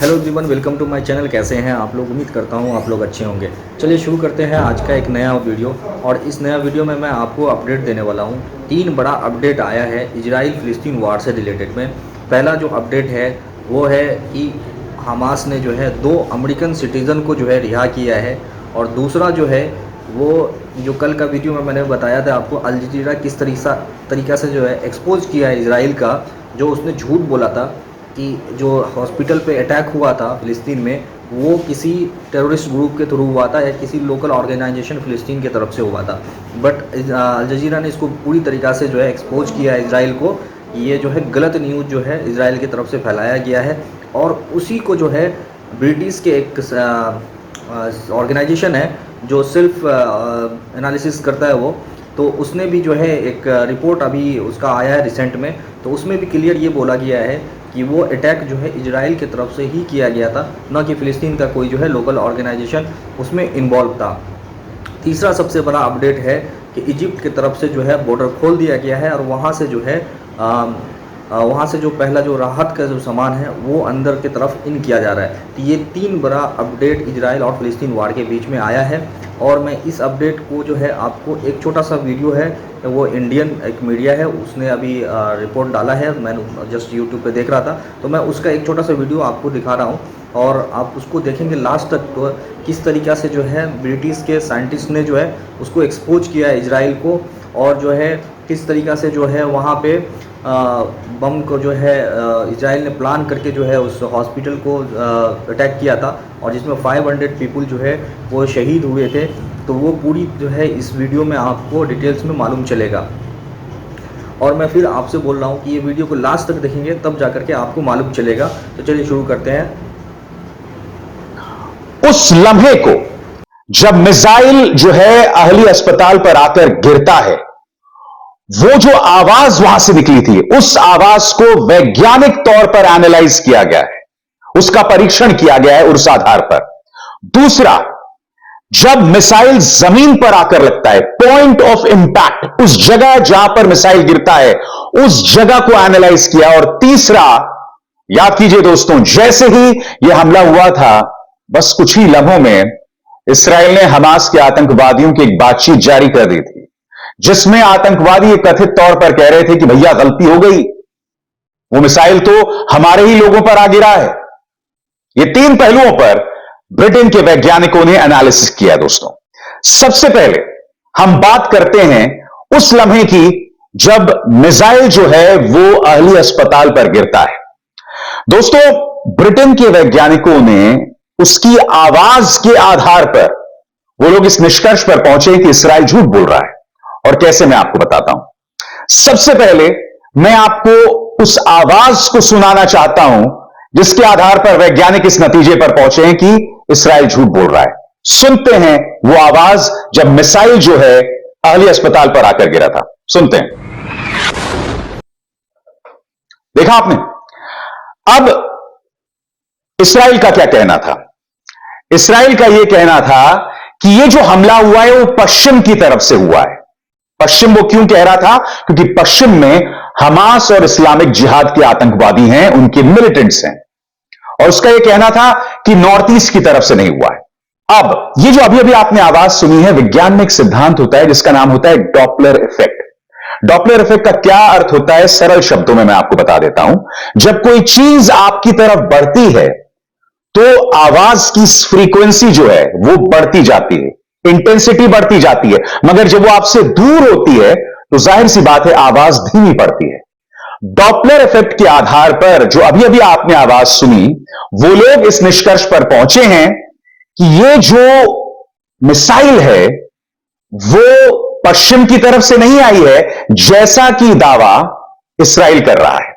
Hello everyone, welcome to my channel. कैसे हैं आप लोग? उम्मीद करता हूं आप लोग अच्छे होंगे। चलिए शुरू करते हैं आज का एक नया वीडियो। और इस नया वीडियो में मैं आपको अपडेट देने वाला हूं। 3 बड़ा अपडेट आया है इजराइल फ़िलिस्तीन वार से रिलेटेड में। पहला जो अपडेट है वो है कि हमास ने जो है 2 अमेरिकन सिटीज़न को जो है रिहा किया है। और दूसरा जो है वो जो कल का वीडियो में मैंने बताया था आपको, अल जज़ीरा किस तरीक़ा से जो है एक्सपोज किया है इजराइल का, जो उसने झूठ बोला था कि जो हॉस्पिटल पे अटैक हुआ था फ़िलिस्तीन में वो किसी टेररिस्ट ग्रुप के थ्रू हुआ था या किसी लोकल ऑर्गेनाइजेशन फ़िलिस्तीन की तरफ से हुआ था। बट अल जज़ीरा ने इसको पूरी तरीक़ा से जो है एक्सपोज किया है इजराइल को। ये जो है गलत न्यूज़ जो है इजराइल की तरफ से फैलाया गया है। और उसी को जो है ब्रिटिश के एक ऑर्गेनाइजेशन है जो सिर्फ एनालिसिस करता है वो, तो उसने भी जो है एक रिपोर्ट अभी उसका आया है रिसेंट में, तो उसमें भी क्लियर ये बोला गया है कि वो अटैक जो है इजराइल की तरफ से ही किया गया था, न कि फ़िलिस्तीन का कोई जो है लोकल ऑर्गेनाइजेशन उसमें इन्वॉल्व था। तीसरा सबसे बड़ा अपडेट है कि इजिप्ट की तरफ से जो है बॉर्डर खोल दिया गया है और वहाँ से जो है वहाँ से जो पहला जो राहत का जो सामान है वो अंदर की तरफ इन किया जा रहा है। तो ये 3 बड़ा अपडेट इजराइल और फ़िलिस्तीन वार के बीच में आया है। और मैं इस अपडेट को जो है आपको एक छोटा सा वीडियो है, वो इंडियन एक मीडिया है उसने अभी रिपोर्ट डाला है, मैं जस्ट यूट्यूब पे देख रहा था, तो मैं उसका एक छोटा सा वीडियो आपको दिखा रहा हूँ और आप उसको देखेंगे लास्ट तक, तो किस तरीक़ा से जो है ब्रिटिश के साइंटिस्ट ने जो है उसको एक्सपोज किया है इजराइल को, और जो है किस तरीक़ा से जो है वहाँ पे बम को जो है इजराइल ने प्लान करके जो है उस हॉस्पिटल को अटैक किया था और जिसमें 500 पीपल जो है वो शहीद हुए थे। तो वो पूरी जो है इस वीडियो में आपको डिटेल्स में मालूम चलेगा। और मैं फिर आपसे बोल रहा हूँ कि ये वीडियो को लास्ट तक देखेंगे तब जाकर के आपको मालूम चलेगा। तो चलिए शुरू करते हैं। उस लम्हे को जब मिसाइल जो है अहली अस्पताल पर आकर गिरता है, वो जो आवाज वहां से निकली थी, उस आवाज को वैज्ञानिक तौर पर एनालाइज किया गया है, उसका परीक्षण किया गया है उस आधार पर। दूसरा, जब मिसाइल जमीन पर आकर लगता है, पॉइंट ऑफ इंपैक्ट, उस जगह जहां पर मिसाइल गिरता है उस जगह को एनालाइज किया। और तीसरा, याद कीजिए दोस्तों, जैसे ही यह हमला हुआ था, बस कुछ ही लम्हों में इसराइल ने हमास के आतंकवादियों की एक बातचीत जारी कर दी थी, जिसमें आतंकवादी कथित तौर पर कह रहे थे कि भैया गलती हो गई, वो मिसाइल तो हमारे ही लोगों पर आ गिरा है। ये 3 पहलुओं पर ब्रिटेन के वैज्ञानिकों ने एनालिसिस किया। दोस्तों, सबसे पहले हम बात करते हैं उस लम्हे की जब मिसाइल जो है वो अहली अस्पताल पर गिरता है। दोस्तों, ब्रिटेन के वैज्ञानिकों ने उसकी आवाज के आधार पर वो लोग इस निष्कर्ष पर पहुंचे कि इसराइल झूठ बोल रहा है। और कैसे, मैं आपको बताता हूं। सबसे पहले मैं आपको उस आवाज को सुनाना चाहता हूं जिसके आधार पर वैज्ञानिक इस नतीजे पर पहुंचे हैं कि इसराइल झूठ बोल रहा है। सुनते हैं वो आवाज जब मिसाइल जो है अहली अस्पताल पर आकर गिरा था। सुनते हैं। देखा आपने? अब इसराइल का क्या कहना था? इसराइल का यह कहना था कि यह जो हमला हुआ है वो पश्चिम की तरफ से हुआ है। पश्चिम वो क्यों कह रहा था? क्योंकि पश्चिम में हमास और इस्लामिक जिहाद के आतंकवादी हैं, उनके मिलिटेंट्स हैं, और उसका यह कहना था कि नॉर्थ ईस्ट की तरफ से नहीं हुआ है। अब ये जो अभी अभी आपने आवाज सुनी है, विज्ञान में एक सिद्धांत होता है जिसका नाम होता है डॉपलर इफेक्ट। डॉपलर इफेक्ट का क्या अर्थ होता है, सरल शब्दों में मैं आपको बता देता हूं। जब कोई चीज आपकी तरफ बढ़ती है तो आवाज की फ्रीक्वेंसी जो है वो बढ़ती जाती है, इंटेंसिटी बढ़ती जाती है, मगर जब वो आपसे दूर होती है तो जाहिर सी बात है आवाज धीमी पड़ती है। डॉपलर इफेक्ट के आधार पर जो अभी अभी आपने आवाज सुनी, वो लोग इस निष्कर्ष पर पहुंचे हैं कि ये जो मिसाइल है वो पश्चिम की तरफ से नहीं आई है, जैसा कि दावा इसराइल कर रहा है।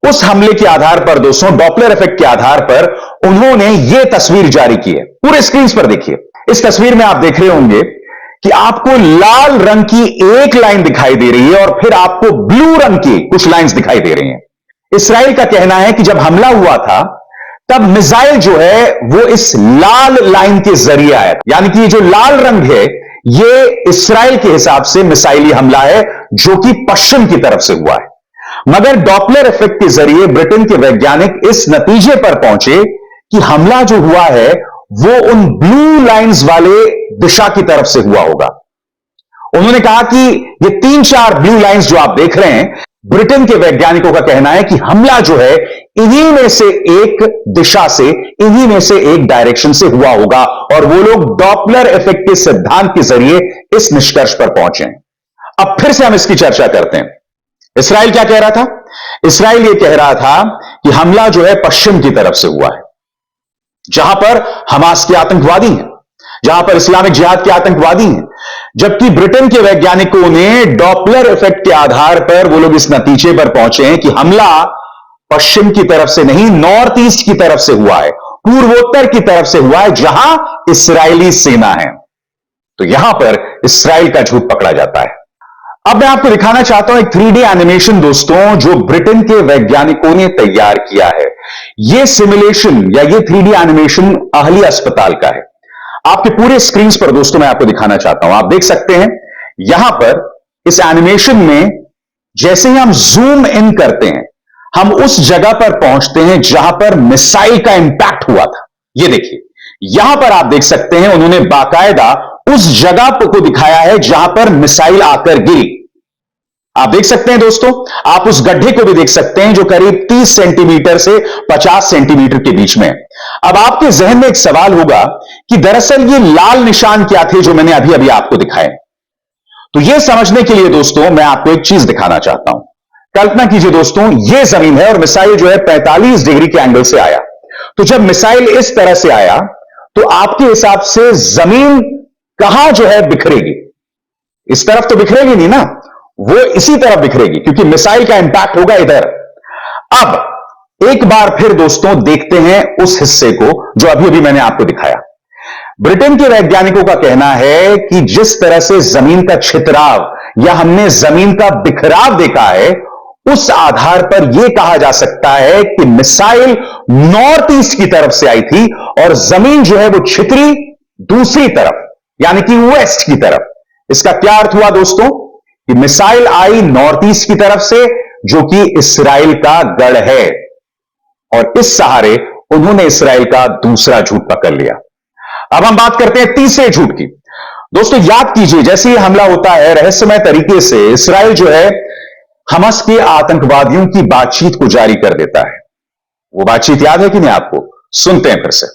उस हमले के आधार पर दोस्तों, डॉपलर इफेक्ट के आधार पर उन्होंने यह तस्वीर जारी की है। पूरे स्क्रीन पर देखिए। इस तस्वीर में आप देख रहे होंगे कि आपको लाल रंग की एक लाइन दिखाई दे रही है और फिर आपको ब्लू रंग की कुछ लाइंस दिखाई दे रही हैं। इसराइल का कहना है कि जब हमला हुआ था तब मिसाइल जो है वो इस लाल लाइन के जरिए आया, यानी कि ये जो लाल रंग है ये इसराइल के हिसाब से मिसाइली हमला है जो कि पश्चिम की तरफ से हुआ है। मगर डॉपलर इफेक्ट के जरिए ब्रिटेन के वैज्ञानिक इस नतीजे पर पहुंचे कि हमला जो हुआ है वो उन ब्लू लाइंस वाले दिशा की तरफ से हुआ होगा। उन्होंने कहा कि ये 3-4 ब्लू लाइंस जो आप देख रहे हैं, ब्रिटेन के वैज्ञानिकों का कहना है कि हमला जो है इन्हीं में से एक दिशा से, इन्हीं में से एक डायरेक्शन से हुआ होगा, और वो लोग डॉपलर इफेक्ट के सिद्धांत के जरिए इस निष्कर्ष पर पहुंचे हैं। अब फिर से हम इसकी चर्चा करते हैं। इस्राइल क्या कह रहा था? इस्राइल ये कह रहा था कि हमला जो है पश्चिम की तरफ से हुआ है, जहां पर हमास के आतंकवादी हैं, जहां पर इस्लामिक जिहाद के आतंकवादी हैं, जबकि ब्रिटेन के वैज्ञानिकों ने डॉपलर इफेक्ट के आधार पर वो लोग इस नतीजे पर पहुंचे हैं कि हमला पश्चिम की तरफ से नहीं, नॉर्थ ईस्ट की तरफ से हुआ है, पूर्वोत्तर की तरफ से हुआ है, जहां इस्राएली सेना है। तो यहां पर इस्राइल का झूठ पकड़ा जाता है। अब मैं आपको दिखाना चाहता हूं एक 3D एनिमेशन दोस्तों, जो ब्रिटेन के वैज्ञानिकों ने तैयार किया है। यह सिमुलेशन या ये 3D एनिमेशन अहली अस्पताल का है। आपके पूरे स्क्रीन पर दोस्तों मैं आपको दिखाना चाहता हूं। आप देख सकते हैं यहां पर इस एनिमेशन में जैसे ही हम जूम इन करते हैं, हम उस जगह पर पहुंचते हैं जहां पर मिसाइल का इंपैक्ट हुआ था। ये देखिए, यहां पर आप देख सकते हैं उन्होंने बाकायदा उस जगह को दिखाया है जहां पर मिसाइल आकर गिरी। आप देख सकते हैं दोस्तों, आप उस गड्ढे को भी देख सकते हैं जो करीब 30 सेंटीमीटर से 50 सेंटीमीटर के बीच में। अब आपके जहन में एक सवाल होगा कि दरअसल ये लाल निशान क्या थे जो मैंने अभी अभी आपको दिखाए। तो यह समझने के लिए दोस्तों मैं आपको एक चीज दिखाना चाहता हूं। कल्पना कीजिए दोस्तों, यह जमीन है और मिसाइल जो है 45 डिग्री के एंगल से आया। तो जब मिसाइल इस तरह से आया तो आपके हिसाब से जमीन कहां जो है बिखरेगी? इस तरफ तो बिखरेगी नहीं ना, वो इसी तरफ बिखरेगी क्योंकि मिसाइल का इंपैक्ट होगा इधर। अब एक बार फिर दोस्तों देखते हैं उस हिस्से को जो अभी अभी मैंने आपको दिखाया। ब्रिटेन के वैज्ञानिकों का कहना है कि जिस तरह से जमीन का छितराव या हमने जमीन का बिखराव देखा है, उस आधार पर यह कहा जा सकता है कि मिसाइल नॉर्थ ईस्ट की तरफ से आई थी और जमीन जो है वो छितरी दूसरी तरफ यानी कि वेस्ट की तरफ। इसका क्या अर्थ हुआ दोस्तों कि मिसाइल आई नॉर्थ ईस्ट की तरफ से, जो कि इस्राइल का गढ़ है, और इस सहारे उन्होंने इस्राइल का दूसरा झूठ पकड़ लिया। अब हम बात करते हैं तीसरे झूठ की। दोस्तों याद कीजिए, जैसे ही हमला होता है रहस्यमय तरीके से इस्राइल जो है हमास के आतंकवादियों की बातचीत को जारी कर देता है। वो बातचीत याद है कि नहीं आपको? सुनते हैं फिर से।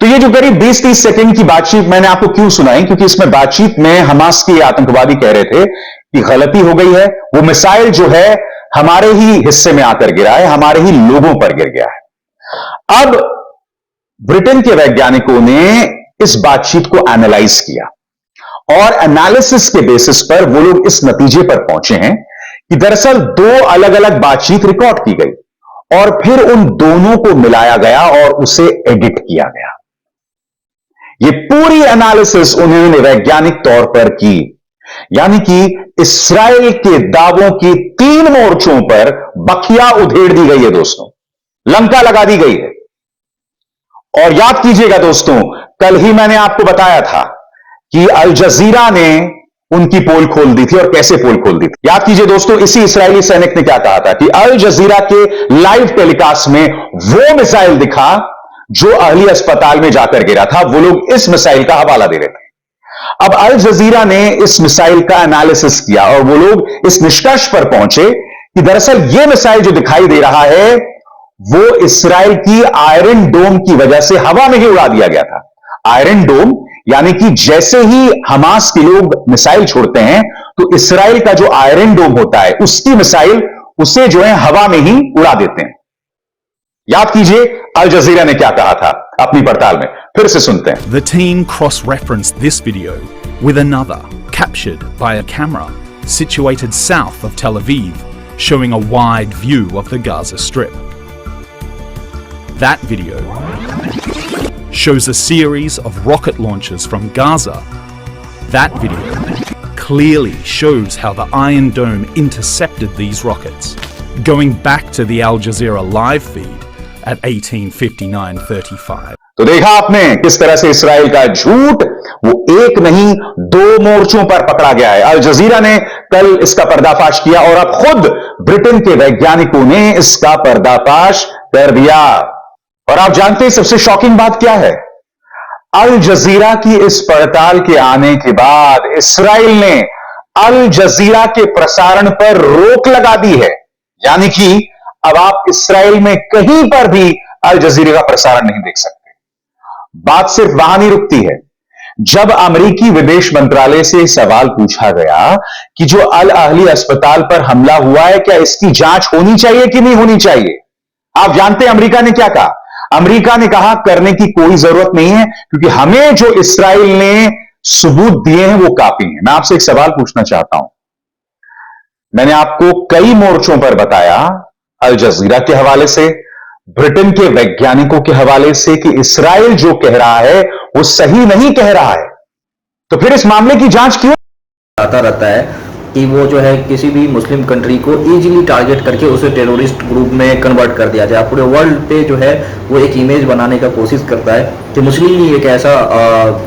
तो ये जो करीब 20-30 सेकंड की बातचीत मैंने आपको क्यों सुनाई, क्योंकि इसमें बातचीत में हमास के आतंकवादी कह रहे थे कि गलती हो गई है, वो मिसाइल जो है हमारे ही हिस्से में आकर गिरा है, हमारे ही लोगों पर गिर गया है। अब ब्रिटेन के वैज्ञानिकों ने इस बातचीत को एनालाइज किया और एनालिसिस के बेसिस पर वो लोग इस नतीजे पर पहुंचे हैं कि दरअसल 2 अलग अलग बातचीत रिकॉर्ड की गई और फिर उन दोनों को मिलाया गया और उसे एडिट किया गया। ये पूरी एनालिसिस उन्होंने वैज्ञानिक तौर पर की, यानी कि इस्राइल के दावों की 3 मोर्चों पर बखिया उधेड़ दी गई है दोस्तों, लंका लगा दी गई है। और याद कीजिएगा दोस्तों, कल ही मैंने आपको बताया था कि अल जजीरा ने उनकी पोल खोल दी थी और कैसे पोल खोल दी थी। याद कीजिए दोस्तों, इसी इस्राएली सैनिक ने क्या कहा था कि अल जजीरा के लाइव टेलीकास्ट में वो मिसाइल दिखा जो अहली अस्पताल में जाकर गिरा था। वो लोग इस मिसाइल का हवाला दे रहे थे। अब अल जजीरा ने इस मिसाइल का एनालिसिस किया और वो लोग इस निष्कर्ष पर पहुंचे कि दरअसल यह मिसाइल जो दिखाई दे रहा है वो इस्राइल की आयरन डोम की वजह से हवा में ही उड़ा दिया गया था। आयरन डोम यानी कि जैसे ही हमास के लोग मिसाइल छोड़ते हैं तो इस्राइल का जो आयरन डोम होता है उसकी मिसाइल उसे जो है हवा में ही उड़ा देते हैं। याद कीजिए अल जजीरा ने क्या कहा था अपनी पड़ताल में, फिर से सुनते हैं। The team cross-referenced this video with another captured by a camera situated south of Tel Aviv, showing a wide view of the Gaza Strip. That video shows a series of rocket launches from Gaza That video clearly shows how the Iron Dome intercepted these rockets, going back to the Al Jazeera live feed at 18:59:35. तो देखा आपने किस तरह से Israel का झूठ वो एक नहीं दो मोर्चों पर पकड़ा गया है। अल जजीरा ने कल इसका पर्दाफाश किया और अब खुद ब्रिटेन के वैज्ञानिकों ने इसका पर्दाफाश कर दिया। और आप जानते हैं सबसे शॉकिंग बात क्या है? अल जजीरा की इस पड़ताल के आने के बाद इसराइल ने अल जजीरा के प्रसारण पर रोक लगा दी है। यानी कि अब आप इसराइल में कहीं पर भी अल जजीरा का प्रसारण नहीं देख सकते। बात सिर्फ वहां नहीं रुकती है। जब अमेरिकी विदेश मंत्रालय से सवाल पूछा गया कि जो अल अहली अस्पताल पर हमला हुआ है क्या इसकी जांच होनी चाहिए कि नहीं होनी चाहिए, आप जानते हैं अमेरिका ने क्या कहा? अमेरिका ने कहा करने की कोई जरूरत नहीं है क्योंकि हमें जो इसराइल ने सबूत दिए हैं वो काफी हैं। मैं आपसे एक सवाल पूछना चाहता हूं। मैंने आपको कई मोर्चों पर बताया, अल जजीरा के हवाले से, ब्रिटेन के वैज्ञानिकों के हवाले से, कि इसराइल जो कह रहा है वो सही नहीं कह रहा है। तो फिर इस मामले की जांच क्यों आता रहता है कि वो जो है किसी भी मुस्लिम कंट्री को इजीली टारगेट करके उसे टेररिस्ट ग्रुप में कन्वर्ट कर दिया जाए। पूरे वर्ल्ड पे जो है वो एक इमेज बनाने का कोशिश करता है कि मुस्लिम ही एक ऐसा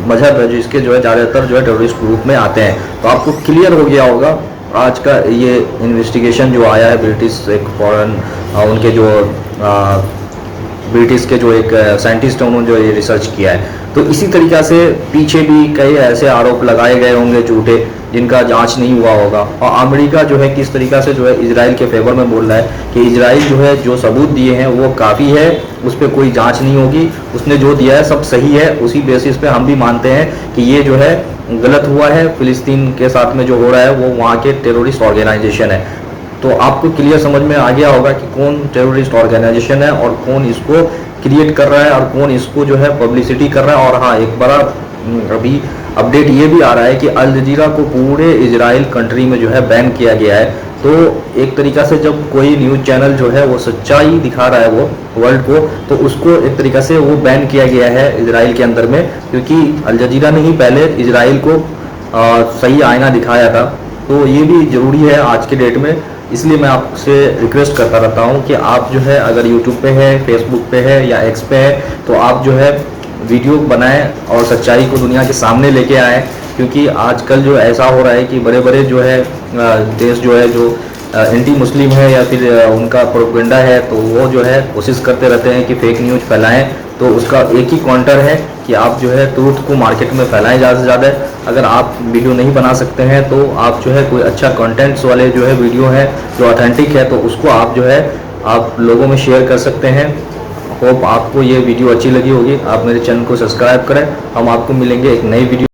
मजहब है जिसके जो है ज़्यादातर जो है टेररिस्ट ग्रुप में आते हैं। तो आपको क्लियर हो गया होगा आज का ये इन्वेस्टिगेशन जो आया है ब्रिटिश एक फॉरेन उनके जो ब्रिटिश के जो एक साइंटिस्ट हैं उन्होंने जो ये रिसर्च किया है। तो इसी तरीक़ा से पीछे भी कई ऐसे आरोप लगाए गए होंगे झूठे जिनका जांच नहीं हुआ होगा। और अमेरिका जो है किस तरीक़ा से जो है इजराइल के फेवर में बोल रहा है कि इजराइल जो है जो सबूत दिए हैं वो काफ़ी है, उस पर कोई जांच नहीं होगी, उसने जो दिया है सब सही है। उसी बेसिस पे हम भी मानते हैं कि ये जो है गलत हुआ है, फिलिस्तीन के साथ में जो हो रहा है वो वहाँ के टेररिस्ट ऑर्गेनाइजेशन है। तो आपको क्लियर समझ में आ गया होगा कि कौन टेररिस्ट ऑर्गेनाइजेशन है और कौन इसको क्रिएट कर रहा है और कौन इसको जो है पब्लिसिटी कर रहा है। और हाँ, एक बड़ा अभी अपडेट ये भी आ रहा है कि अल जजीरा को पूरे इजराइल कंट्री में जो है बैन किया गया है। तो एक तरीक़ा से जब कोई न्यूज़ चैनल जो है वो सच्चाई दिखा रहा है वो वर्ल्ड को, तो उसको एक तरीक़ा से वो बैन किया गया है इजराइल के अंदर में, क्योंकि अल जजीरा ने ही पहले इजराइल को सही आईना दिखाया था। तो ये भी ज़रूरी है आज के डेट में। इसलिए मैं आपसे रिक्वेस्ट करता रहता हूँ कि आप जो है अगर यूट्यूब पे है, फेसबुक पे है या एक्स पे है तो आप जो है वीडियो बनाएं और सच्चाई को दुनिया के सामने लेके आएँ। क्योंकि आजकल जो ऐसा हो रहा है कि बड़े बड़े जो है देश जो है जो एंटी मुस्लिम है या फिर उनका प्रोपेगेंडा है तो वो जो है कोशिश करते रहते हैं कि फेक न्यूज़ फैलाएं। तो उसका एक ही काउंटर है कि आप जो है ट्रूथ को मार्केट में फैलाएं ज़्यादा से ज़्यादा। अगर आप वीडियो नहीं बना सकते हैं तो आप जो है कोई अच्छा कंटेंट्स वाले जो है वीडियो है जो ऑथेंटिक है तो उसको आप जो है आप लोगों में शेयर कर सकते हैं। होप आपको ये वीडियो अच्छी लगी होगी। आप मेरे चैनल को सब्सक्राइब करें। हम आपको मिलेंगे एक नई वीडियो।